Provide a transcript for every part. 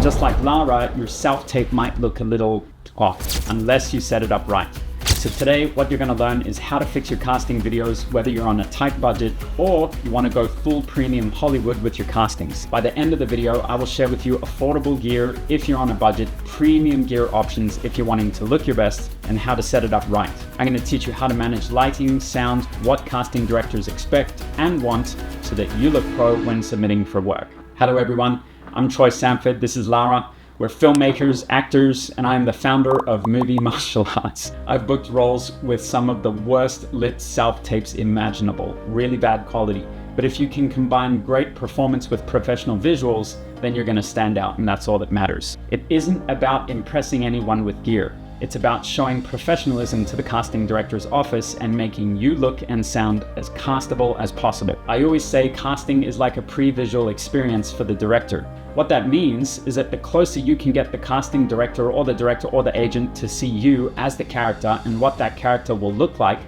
Just like Lara, your self-tape might look a little off unless you set it up right. So today, what you're going to learn is how to fix your casting videos, whether you're on a tight budget or you want to go full premium Hollywood with your castings. By the end of the video, I will share with you affordable gear if you're on a budget, premium gear options if you're wanting to look your best, and how to set it up right. I'm going to teach you how to manage lighting, sound, what casting directors expect and want so that you look pro when submitting for work. Hello everyone, I'm Troy Sanford, this is Lara. We're filmmakers, actors, and I am the founder of Movie Martial Arts. I've booked roles with some of the worst lit self-tapes imaginable, really bad quality. But if you can combine great performance with professional visuals, then you're gonna stand out, and that's all that matters. It isn't about impressing anyone with gear. It's about showing professionalism to the casting director's office and making you look and sound as castable as possible. I always say casting is like a pre-visual experience for the director. What that means is that the closer you can get the casting director or the agent to see you as the character and what that character will look like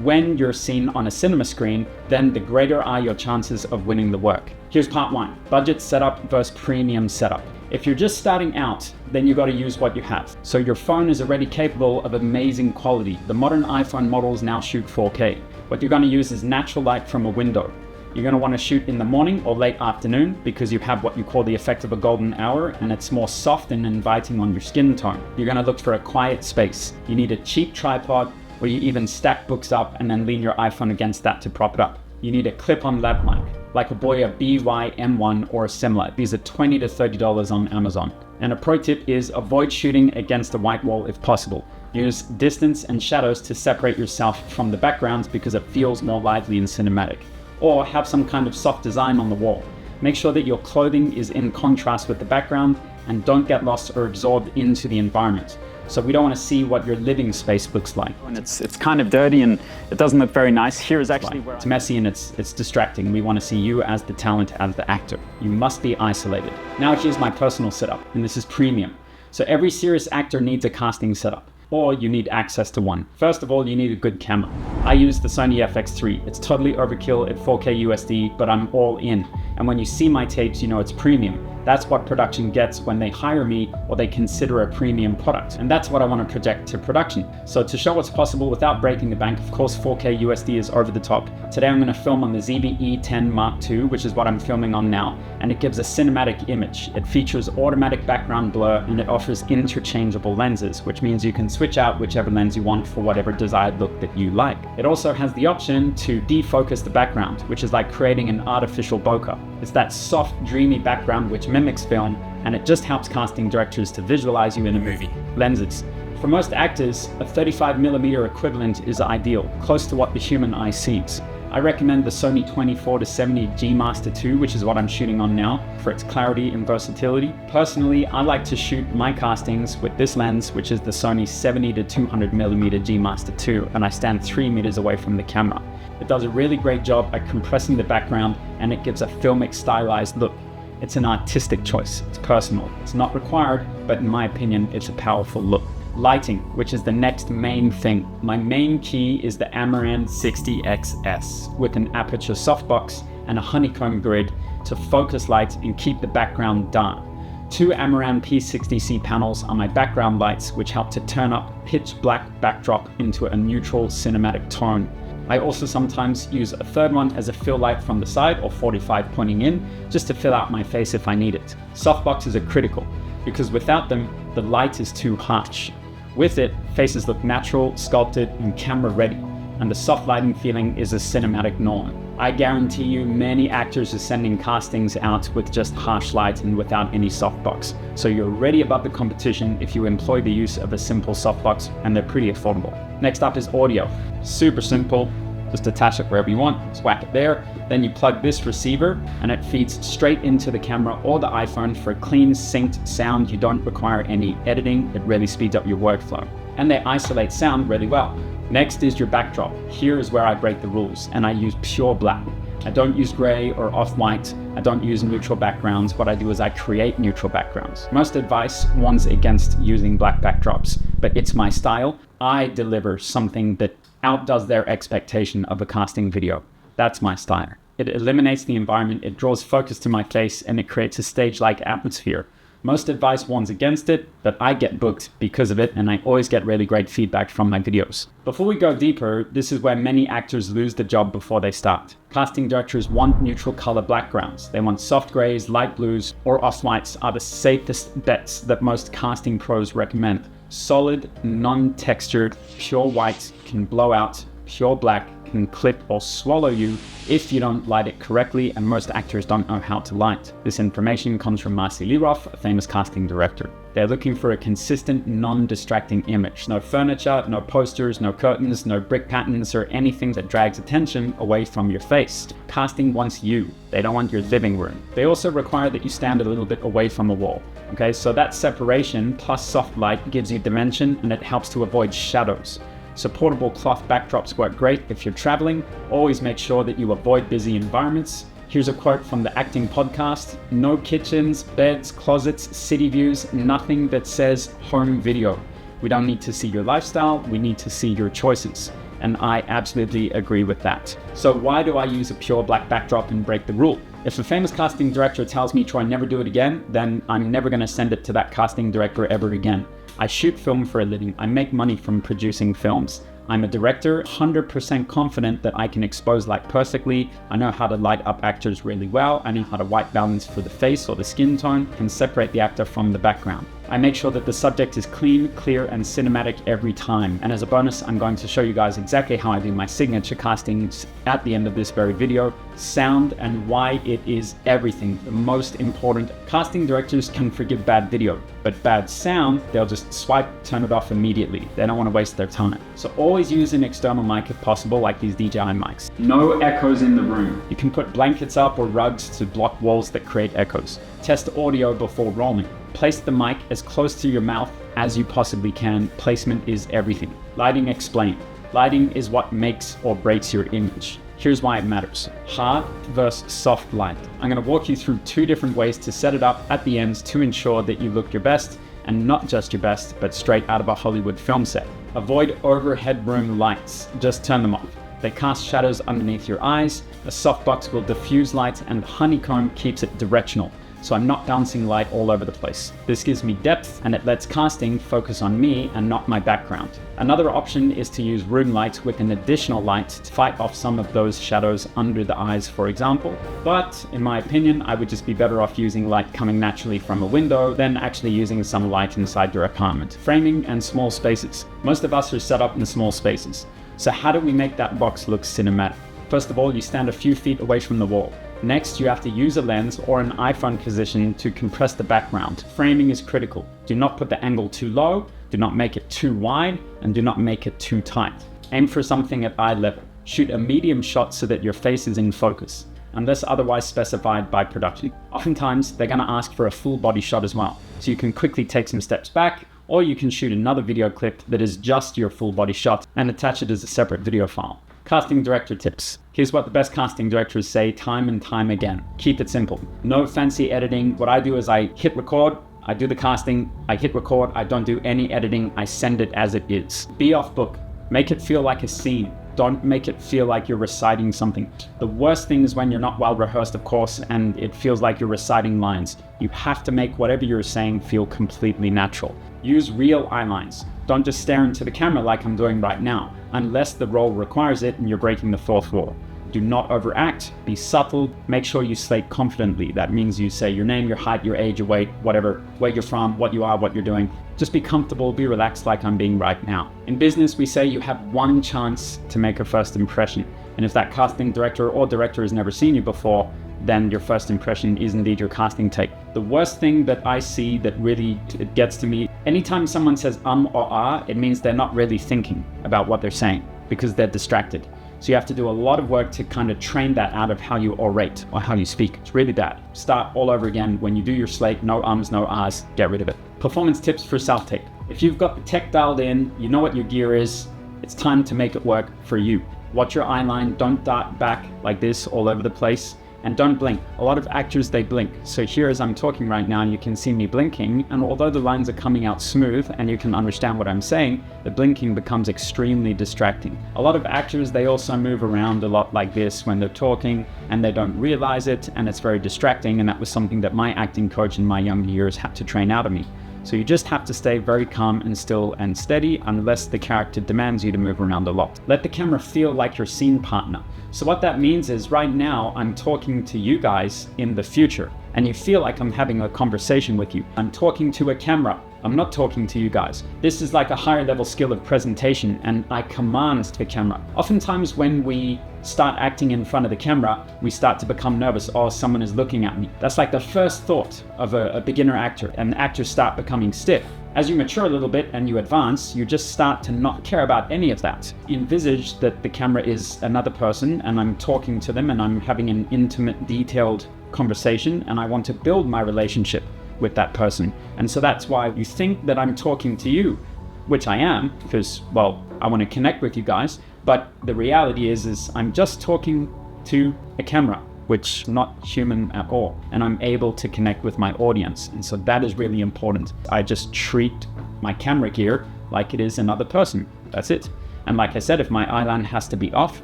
when you're seen on a cinema screen, then the greater are your chances of winning the work. Here's part one, budget setup versus premium setup. If you're just starting out, then you got to use what you have. So your phone is already capable of amazing quality. The modern iPhone models now shoot 4K. What you're going to use is natural light from a window. You're going to want to shoot in the morning or late afternoon because you have what you call the effect of a golden hour and it's more soft and inviting on your skin tone. You're going to look for a quiet space. You need a cheap tripod where you even stack books up and then lean your iPhone against that to prop it up. You need a clip-on lav mic, like a Boya BY-M1 or similar. These are $20 to $30 on Amazon. And a pro tip is avoid shooting against a white wall if possible. Use distance and shadows to separate yourself from the backgrounds because it feels more lively and cinematic. Or have some kind of soft design on the wall. Make sure that your clothing is in contrast with the background and don't get lost or absorbed into the environment. So we don't want to see what your living space looks like. And it's kind of dirty and it doesn't look very nice. Here is actually where it's messy and it's distracting. And we want to see you as the talent, as the actor. You must be isolated. Now here's my personal setup, and this is premium. So every serious actor needs a casting setup, or you need access to one. First of all, you need a good camera. I use the Sony FX3. It's totally overkill at 4K USD, but I'm all in. And when you see my tapes, you know it's premium. That's what production gets when they hire me or they consider a premium product. And that's what I want to project to production. So to show what's possible without breaking the bank, of course, 4K USD is over the top. Today I'm going to film on the ZV-E10 Mark II, which is what I'm filming on now. And it gives a cinematic image. It features automatic background blur and it offers interchangeable lenses, which means you can switch out whichever lens you want for whatever desired look that you like. It also has the option to defocus the background, which is like creating an artificial bokeh. It's that soft, dreamy background which mimics film, and it just helps casting directors to visualize you in a movie. Lenses. For most actors, a 35mm equivalent is ideal, close to what the human eye sees. I recommend the Sony 24-70 G Master II, which is what I'm shooting on now, for its clarity and versatility. Personally, I like to shoot my castings with this lens, which is the Sony 70-200mm G Master II, and I stand 3 meters away from the camera. It does a really great job at compressing the background, and it gives a filmic stylized look. It's an artistic choice, it's personal, it's not required, but in my opinion, it's a powerful look. Lighting, which is the next main thing. My main key is the Amaran 60XS with an Aputure softbox and a Honeycomb grid to focus light and keep the background dark. 2 Amaran P60C panels are my background lights, which help to turn up pitch black backdrop into a neutral cinematic tone. I also sometimes use a third one as a fill light from the side or 45 pointing in, just to fill out my face if I need it. Softboxes are critical, because without them, the light is too harsh. With it, faces look natural, sculpted, and camera ready, and the soft lighting feeling is a cinematic norm. I guarantee you many actors are sending castings out with just harsh light and without any softbox. So you're already above the competition if you employ the use of a simple softbox, and they're pretty affordable. Next up is audio. Super simple. Just attach it wherever you want, just whack it there. Then you plug this receiver and it feeds straight into the camera or the iPhone for a clean, synced sound. You don't require any editing. It really speeds up your workflow. And they isolate sound really well. Next is your backdrop. Here is where I break the rules and I use pure black. I don't use gray or off-white. I don't use neutral backgrounds. What I do is I create neutral backgrounds. Most advice warns against using black backdrops, but it's my style. I deliver something that outdoes their expectation of a casting video. That's my style. It eliminates the environment, it draws focus to my face, and it creates a stage-like atmosphere. Most advice warns against it, but I get booked because of it, and I always get really great feedback from my videos. Before we go deeper, this is where many actors lose the job before they start. Casting directors want neutral color backgrounds. They want soft grays, light blues, or off-whites are the safest bets that most casting pros recommend. Solid, non-textured, pure white can blow out, pure black can clip or swallow you if you don't light it correctly, and most actors don't know how to light. This information comes from Marcy Liroff, a famous casting director. They're looking for a consistent, non-distracting image. No furniture, no posters, no curtains, no brick patterns, or anything that drags attention away from your face. Casting wants you. They don't want your living room. They also require that you stand a little bit away from the wall. Okay, so that separation plus soft light gives you dimension, and it helps to avoid shadows. Supportable cloth backdrops work great if you're traveling. Always make sure that you avoid busy environments. Here's a quote from the Acting Podcast: "No kitchens, beds, closets, city views, nothing that says home video. We don't need to see your lifestyle, we need to see your choices." And I absolutely agree with that. So why do I use a pure black backdrop and break the rule? If a famous casting director tells me, "Troy, never do it again," then I'm never gonna send it to that casting director ever again. I shoot film for a living. I make money from producing films. I'm a director, 100% confident that I can expose light perfectly. I know how to light up actors really well. I know how to white balance for the face or the skin tone, can separate the actor from the background. I make sure that the subject is clean, clear, and cinematic every time. And as a bonus, I'm going to show you guys exactly how I do my signature castings at the end of this very video. Sound and why it is everything, the most important. Casting directors can forgive bad video, but bad sound, they'll just swipe, turn it off immediately. They don't want to waste their time. So always use an external mic if possible, like these DJI mics. No echoes in the room. You can put blankets up or rugs to block walls that create echoes. Test audio before rolling. Place the mic as close to your mouth as you possibly can. Placement is everything. Lighting explained. Lighting is what makes or breaks your image. Here's why it matters. Hard versus soft light. I'm going to walk you through 2 different ways to set it up at the ends to ensure that you look your best, and not just your best, but straight out of a Hollywood film set. Avoid overhead room lights. Just turn them off. They cast shadows underneath your eyes. A softbox will diffuse light, and Honeycomb keeps it directional, so I'm not bouncing light all over the place. This gives me depth, and it lets casting focus on me and not my background. Another option is to use room light with an additional light to fight off some of those shadows under the eyes, for example. But in my opinion, I would just be better off using light coming naturally from a window than actually using some light inside your apartment. Framing and small spaces. Most of us are set up in small spaces. So how do we make that box look cinematic? First of all, you stand a few feet away from the wall. Next, you have to use a lens or an iPhone position to compress the background. Framing is critical. Do not put the angle too low, do not make it too wide, and do not make it too tight. Aim for something at eye level. Shoot a medium shot so that your face is in focus, unless otherwise specified by production. Oftentimes, they're gonna ask for a full body shot as well, so you can quickly take some steps back, or you can shoot another video clip that is just your full body shot and attach it as a separate video file. Casting director tips. Here's what the best casting directors say time and time again. Keep it simple. No fancy editing. What I do is I hit record, I do the casting, I hit record, I don't do any editing, I send it as it is. Be off book. Make it feel like a scene. Don't make it feel like you're reciting something. The worst thing is when you're not well rehearsed, of course, and it feels like you're reciting lines. You have to make whatever you're saying feel completely natural. Use real eyelines. Don't just stare into the camera like I'm doing right now, unless the role requires it and you're breaking the fourth wall. Do not overact, be subtle, make sure you slate confidently. That means you say your name, your height, your age, your weight, whatever, where you're from, what you are, what you're doing. Just be comfortable, be relaxed like I'm being right now. In business, we say you have one chance to make a first impression. And if that casting director or director has never seen you before, then your first impression is indeed your casting take. The worst thing that I see that really gets to me, anytime someone says or ah, it means they're not really thinking about what they're saying because they're distracted. So you have to do a lot of work to kind of train that out of how you orate or how you speak. It's really bad. Start all over again. When you do your slate, no ums, no ahs, get rid of it. Performance tips for self-tape. If you've got the tech dialed in, you know what your gear is, it's time to make it work for you. Watch your eyeline, don't dart back like this all over the place. And don't blink. A lot of actors, they blink. So here as I'm talking right now, you can see me blinking, and although the lines are coming out smooth and you can understand what I'm saying, the blinking becomes extremely distracting. A lot of actors, they also move around a lot like this when they're talking, and they don't realize it, and it's very distracting, and that was something that my acting coach in my younger years had to train out of me. So you just have to stay very calm and still and steady unless the character demands you to move around a lot. Let the camera feel like your scene partner. So what that means is right now I'm talking to you guys in the future, and you feel like I'm having a conversation with you. I'm talking to a camera. I'm not talking to you guys. This is like a higher level skill of presentation, and I command the camera. Oftentimes when we start acting in front of the camera, we start to become nervous. Oh, someone is looking at me. That's like the first thought of a beginner actor, and actors start becoming stiff. As you mature a little bit and you advance, you just start to not care about any of that. Envisage that the camera is another person and I'm talking to them and I'm having an intimate, detailed conversation, and I want to build my relationship with that person. And so that's why you think that I'm talking to you, which I am, because, well, I want to connect with you guys. But the reality is I'm just talking to a camera, which is not human at all. And I'm able to connect with my audience. And so that is really important. I just treat my camera gear like it is another person. That's it. And like I said, if my eyeline has to be off,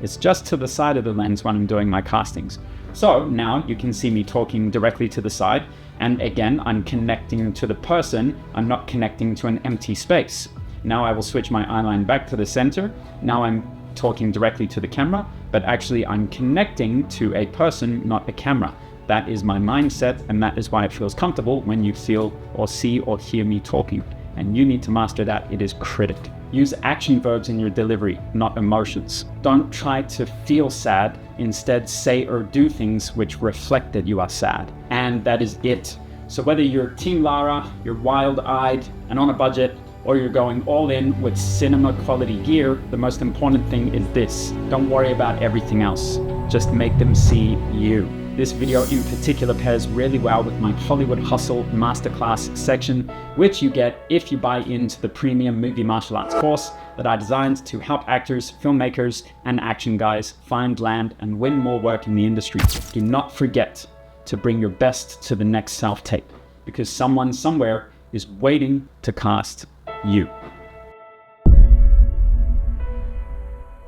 it's just to the side of the lens when I'm doing my castings. So now you can see me talking directly to the side. And again, I'm connecting to the person. I'm not connecting to an empty space. Now I will switch my eyeline back to the center. Now I'm talking directly to the camera, but actually I'm connecting to a person, not a camera. That is my mindset, and that is why it feels comfortable when you feel or see or hear me talking. And you need to master that. It is critical. Use action verbs in your delivery, not emotions. Don't try to feel sad. Instead, say or do things which reflect that you are sad. And that is it. So whether you're Team Lara, you're wild-eyed and on a budget, or you're going all in with cinema quality gear, the most important thing is this. Don't worry about everything else. Just make them see you. This video in particular pairs really well with my Hollywood Hustle Masterclass section, which you get if you buy into the premium movie martial arts course that I designed to help actors, filmmakers, and action guys find, land, and win more work in the industry. Do not forget to bring your best to the next self-tape, because someone somewhere is waiting to cast you.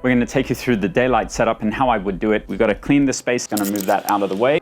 We're going to take you through the daylight setup and how I would do it. We've got to clean the space, going to move that out of the way.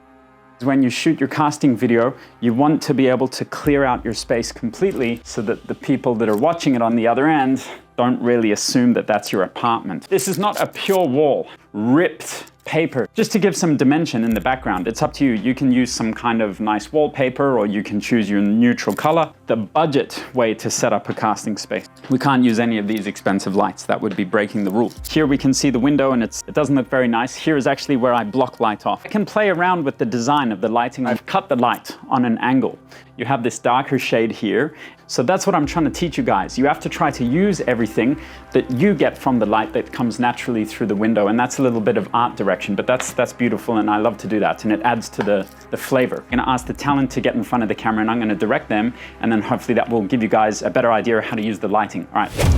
When you shoot your casting video, you want to be able to clear out your space completely so that the people that are watching it on the other end don't really assume that that's your apartment. This is not a pure wall, ripped paper. Just to give some dimension in the background, it's up to you. You can use some kind of nice wallpaper, or you can choose your neutral color. The budget way to set up a casting space. We can't use any of these expensive lights. That would be breaking the rule. Here we can see the window, and it doesn't look very nice. Here is actually where I block light off. I can play around with the design of the lighting. I've cut the light on an angle. You have this darker shade here. So that's what I'm trying to teach you guys. You have to try to use everything that you get from the light that comes naturally through the window. And that's a little bit of art direction, but that's beautiful, and I love to do that. And it adds to the flavor. I'm gonna ask the talent to get in front of the camera, and I'm gonna direct them, and then hopefully that will give you guys a better idea of how to use the lighting. All right.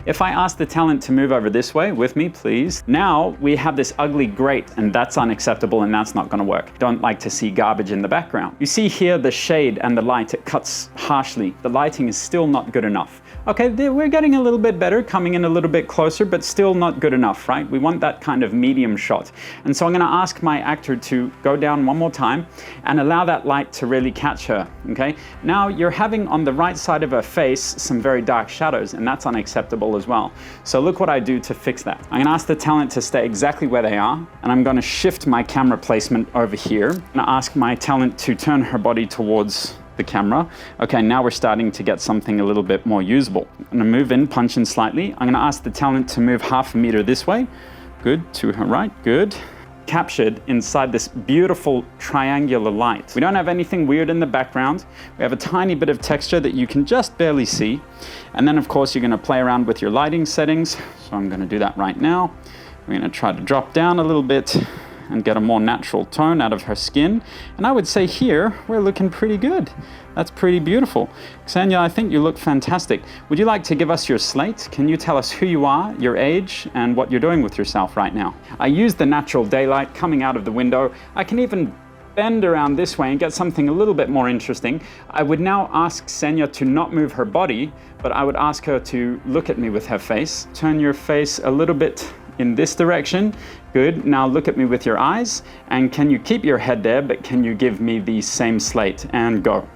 If I ask the talent to move over this way with me, please. Now we have this ugly grate, and that's unacceptable, and that's not gonna work. Don't like to see garbage in the background. You see here the shade and the light, it cuts harshly. The lighting is still not good enough. Okay, we're getting a little bit better, coming in a little bit closer, but still not good enough, right? We want that kind of medium shot. And so I'm gonna ask my actor to go down one more time and allow that light to really catch her, okay? Now you're having on the right side of her face some very dark shadows, and that's unacceptable as well. So look what I do to fix that. I'm gonna ask the talent to stay exactly where they are, and I'm gonna shift my camera placement over here. I'm gonna ask my talent to turn her body towards the camera. Okay, now we're starting to get something a little bit more usable. I'm gonna move in, punch in slightly. I'm gonna ask the talent to move half a meter this way. Good, to her right, good. Captured inside this beautiful triangular light. We don't have anything weird in the background. We have a tiny bit of texture that you can just barely see. And then of course you're gonna play around with your lighting settings. So I'm gonna do that right now. We're gonna try to drop down a little bit and get a more natural tone out of her skin. And I would say here, we're looking pretty good. That's pretty beautiful. Ksenia, I think you look fantastic. Would you like to give us your slate? Can you tell us who you are, your age, and what you're doing with yourself right now? I use the natural daylight coming out of the window. I can even bend around this way and get something a little bit more interesting. I would now ask Ksenia to not move her body, but I would ask her to look at me with her face. Turn your face a little bit in this direction. Good. Now look at me with your eyes. And can you keep your head there, but can you give me the same slate? And go.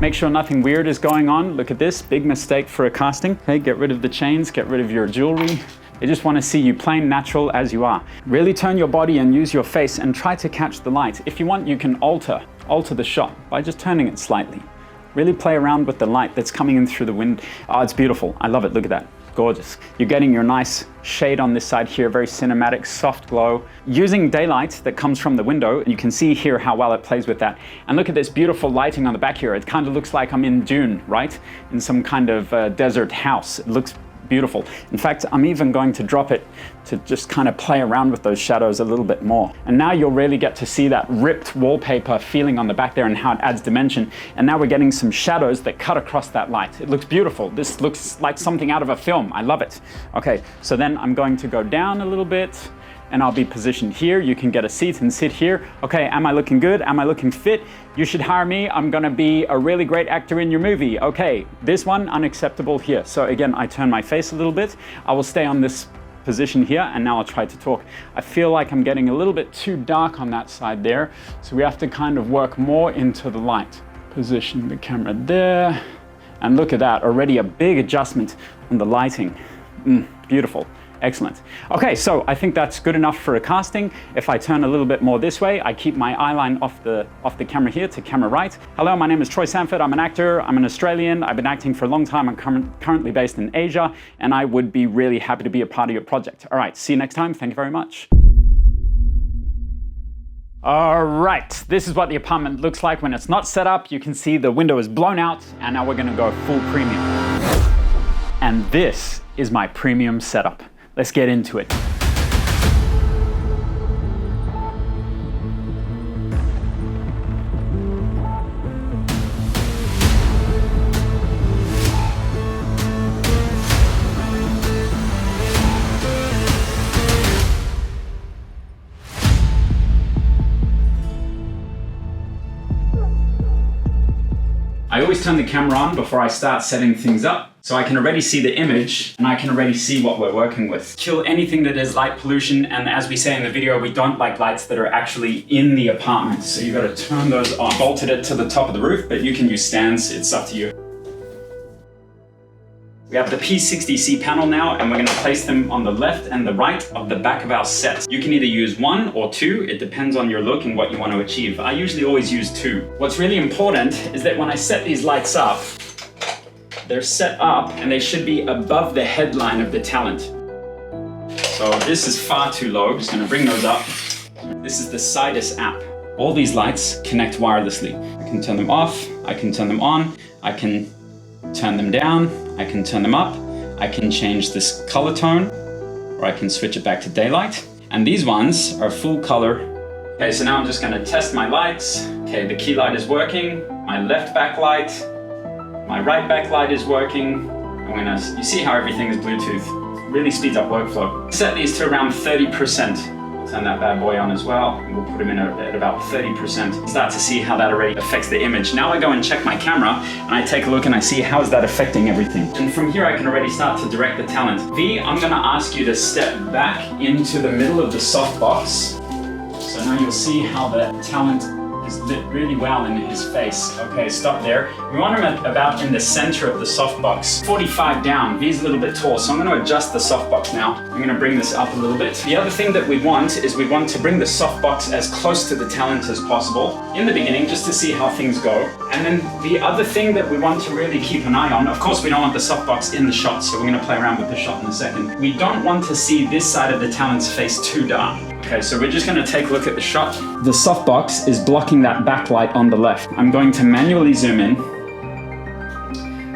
Make sure nothing weird is going on. Look at this, big mistake for a casting. Okay, get rid of the chains, get rid of your jewelry. They just want to see you plain natural as you are. Really turn your body and use your face and try to catch the light. If you want, you can alter the shot by just turning it slightly. Really play around with the light that's coming in through the wind. Oh, it's beautiful. I love it. Look at that. Gorgeous. You're getting your nice shade on this side here, very cinematic, soft glow. Using daylight that comes from the window, you can see here how well it plays with that. And look at this beautiful lighting on the back here. It kind of looks like I'm in Dune, right? In some kind of desert house. It looks beautiful. In fact, I'm even going to drop it to just kind of play around with those shadows a little bit more. And now you'll really get to see that ripped wallpaper feeling on the back there and how it adds dimension. And now we're getting some shadows that cut across that light. It looks beautiful. This looks like something out of a film. I love it. Okay, so then I'm going to go down a little bit and I'll be positioned here. You can get a seat and sit here. Okay, am I looking good? Am I looking fit? You should hire me. I'm gonna be a really great actor in your movie. Okay, this one, unacceptable here. So again, I turn my face a little bit. I will stay on this position here and now I'll try to talk. I feel like I'm getting a little bit too dark on that side there. So we have to kind of work more into the light. Position the camera there. And look at that, already a big adjustment on the lighting. Beautiful. Excellent. Okay, so I think that's good enough for a casting. If I turn a little bit more this way, I keep my eyeline off the camera here to camera right. Hello, my name is Troy Sanford. I'm an actor. I'm an Australian. I've been acting for a long time. I'm currently based in Asia, and I would be really happy to be a part of your project. All right, see you next time. Thank you very much. All right, this is what the apartment looks like when it's not set up. You can see the window is blown out, and now we're gonna go full premium. And this is my premium setup. Let's get into it. I always turn the camera on before I start setting things up, so I can already see the image and I can already see what we're working with. Kill anything that is light pollution, and as we say in the video, we don't like lights that are actually in the apartment, so you gotta turn those off. Bolted it to the top of the roof, but you can use stands, it's up to you. We have the P60C panel now, and we're gonna place them on the left and the right of the back of our set. You can either use one or two, it depends on your look and what you want to achieve. I usually always use two. What's really important is that when I set these lights up, they're set up and they should be above the headline of the talent. So this is far too low, I'm just gonna bring those up. This is the Sidus app. All these lights connect wirelessly. I can turn them off, I can turn them on, I can turn them down, I can turn them up, I can change this color tone, or I can switch it back to daylight. And these ones are full color. Okay, so now I'm just gonna test my lights. Okay, the key light is working, my left backlight, my right backlight is working. You see how everything is Bluetooth. Really speeds up workflow. Set these to around 30%. Turn that bad boy on as well. We'll put them in at about 30%. Start to see how that already affects the image. Now I go and check my camera and I take a look and I see how is that affecting everything. And from here I can already start to direct the talent. V, I'm gonna ask you to step back into the middle of the softbox. So now you'll see how the talent is lit really well in his face. Okay, stop there. We want him about in the center of the softbox. 45 down, V's a little bit tall, so I'm gonna adjust the softbox now. I'm gonna bring this up a little bit. The other thing that we want is we want to bring the softbox as close to the talent as possible in the beginning, just to see how things go. And then the other thing that we want to really keep an eye on, of course we don't want the softbox in the shot, so we're gonna play around with the shot in a second. We don't want to see this side of the talent's face too dark. Okay, so we're just gonna take a look at the shot. The softbox is blocking that backlight on the left. I'm going to manually zoom in.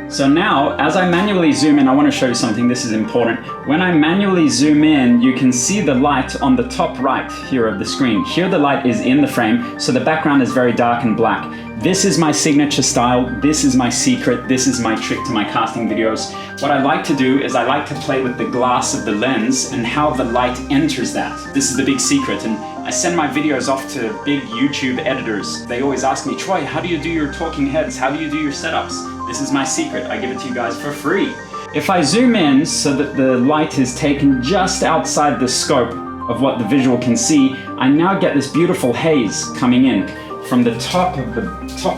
So now, as I manually zoom in, I want to show you something, this is important. When I manually zoom in, you can see the light on the top right here of the screen. Here the light is in the frame, so the background is very dark and black. This is my signature style, this is my secret, this is my trick to my casting videos. What I like to do is I like to play with the glass of the lens and how the light enters that. This is the big secret, and I send my videos off to big YouTube editors. They always ask me, Troy, how do you do your talking heads? How do you do your setups? This is my secret, I give it to you guys for free. If I zoom in so that the light is taken just outside the scope of what the visual can see, I now get this beautiful haze coming in from the top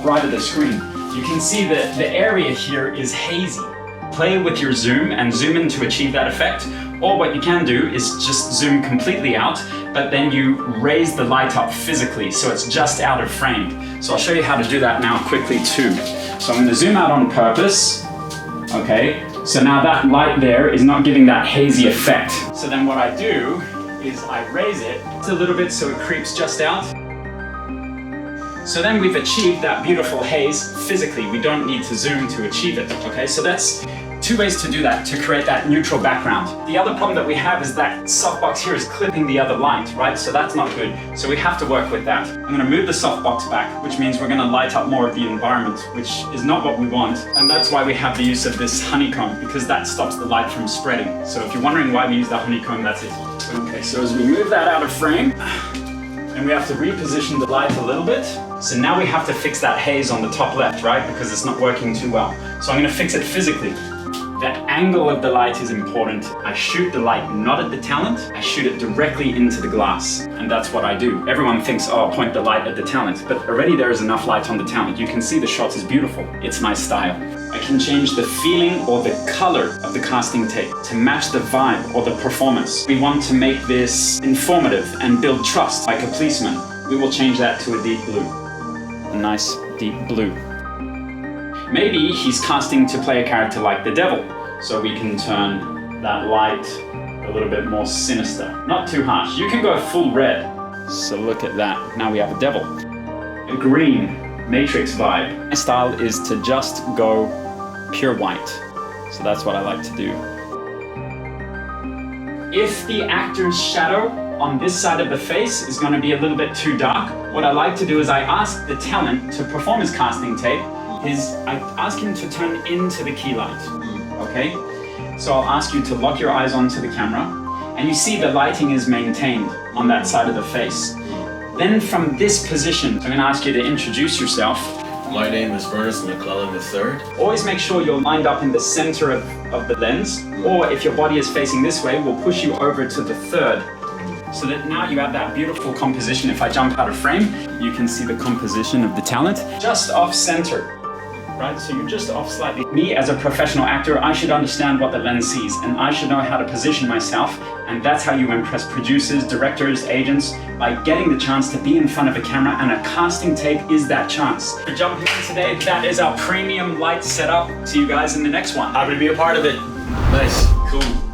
right of the screen. You can see that the area here is hazy. Play with your zoom and zoom in to achieve that effect. Or what you can do is just zoom completely out, but then you raise the light up physically so it's just out of frame. So I'll show you how to do that now quickly too. So I'm going to zoom out on purpose. Okay, so now that light there is not giving that hazy effect. So then what I do is I raise it a little bit so it creeps just out. So then we've achieved that beautiful haze physically. We don't need to zoom to achieve it. Okay, so that's two ways to do that, to create that neutral background. The other problem that we have is that softbox here is clipping the other light, right? So that's not good. So we have to work with that. I'm gonna move the softbox back, which means we're gonna light up more of the environment, which is not what we want. And that's why we have the use of this honeycomb, because that stops the light from spreading. So if you're wondering why we use the honeycomb, that's it. Okay, so as we move that out of frame, and we have to reposition the light a little bit. So now we have to fix that haze on the top left, right? Because it's not working too well. So I'm gonna fix it physically. The angle of the light is important. I shoot the light not at the talent, I shoot it directly into the glass. And that's what I do. Everyone thinks, oh, point the light at the talent, but already there is enough light on the talent. You can see the shot is beautiful. It's my style. I can change the feeling or the color of the casting tape to match the vibe or the performance. We want to make this informative and build trust like a policeman. We will change that to a deep blue. A nice deep blue. Maybe he's casting to play a character like the devil, so we can turn that light a little bit more sinister. Not too harsh. You can go full red. So look at that. Now we have a devil. A green Matrix vibe. My style is to just go pure white. So that's what I like to do. If the actor's shadow on this side of the face is going to be a little bit too dark, what I like to do is I ask the talent to perform his casting tape I ask him to turn into the key light, okay? So I'll ask you to lock your eyes onto the camera, and you see the lighting is maintained on that side of the face. Then from this position, I'm gonna ask you to introduce yourself. My name is Ernest McClellan III. Always make sure you're lined up in the center of the lens, or if your body is facing this way, we'll push you over to the third. So that now you have that beautiful composition. If I jump out of frame, you can see the composition of the talent just off center. Right? So you're just off slightly. Me as a professional actor, I should understand what the lens sees, and I should know how to position myself, and that's how you impress producers, directors, agents, by getting the chance to be in front of a camera, and a casting tape is that chance. For jumping in today, that is our premium light setup. See you guys in the next one. Happy to be a part of it. Nice. Cool.